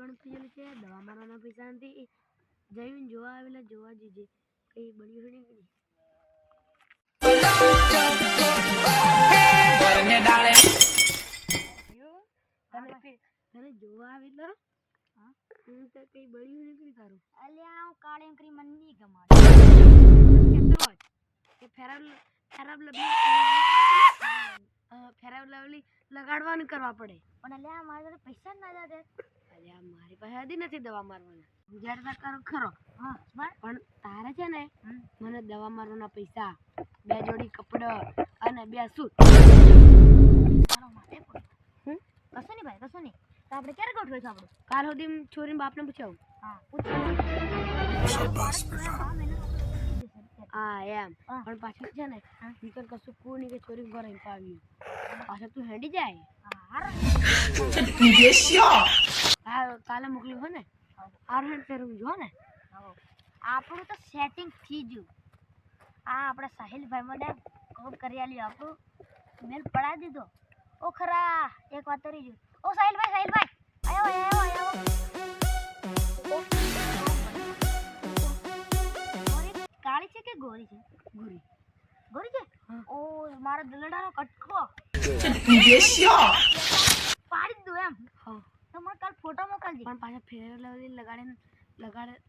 ઘણું થયેલું છે દવા મારવાના પૈસા નથી જઈને જોવા આવેલા જોવા જઈએ કઈ બન્યું છે નહીં તને જોવા આવેલો હું તો કઈ બળ્યું નીકળી તારું અલ્યા હું કાળી અંકરી મન નહીં ગમાડ કે ફેરવ લવલી લગાડવાનું કરવા પડે પણ અલ્યા મારા જોડે પૈસા ના જાતે અલ્યા મારી પાસે હજી નથી દવા મારવાના ગુજરાતમાં કરો ખરો હા પણ તારે છે ને મને દવા મારવાના પૈસા 2 જોડી કપડા અને 2 સૂટ તારો માથે પડે કશું નહીં ભાઈ કશું નહીં તો આપણે ક્યારે ગોઠવે છે આપણું કાલ સુધી છોરીને બાપને પૂછાવું હા હા એમ પણ પાછું છે ને નીકળ કશું કુની કે છોરી ઘરે પાવ્યું પાછળ તું હેડી જાય હા કાલે મોકલ્યું હો ને આરહણ ફેરવું જો ને આપણું તો સેટિંગ થઈ ગયું આ આપણા સાહિલભાઈ મને કોલ કરી આલ્યું આપણું મેલ પડાવી દીધો ઓ ખરા એક વાત કરી ગયું ઓ સાહિલભાઈ આયો કાળી છે કે ગોરી છે ગોરી છે ઓ મારા દલડાનો કટકો પાડી દો એમ તો મને કાલ ફોટો મોકલજે પણ પાછા ફેર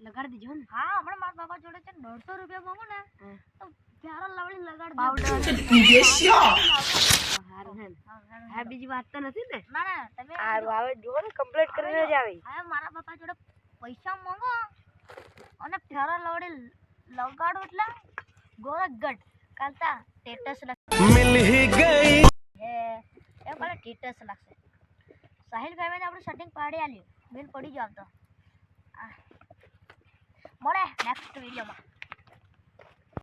લગાડી દીજો ને હા હમણાં મારા બાપા જોડે છે 150 રૂપિયા માંગુ ને તો પ્યારો લવળી લગાડ પાવડર હારું હે હા બીજી વાત તો નથી ને ના તમે હારું આવે જો ને કમ્પ્લીટ કરીને જ આવી હા મારા બાપા જોડે પૈસા માંગો અને પ્યારો લવળી લગાડો એટલે ગોરગઢ કાલતા સ્ટેટસ મિલ હી ગઈ એ ભલે સ્ટેટસ લાગશે સાહિલભાઈ મેં આપણું સેટિંગ પાડી આલ્યું બેન પડી જાવ તો મળે નેક્સ્ટ વિડીયોમાં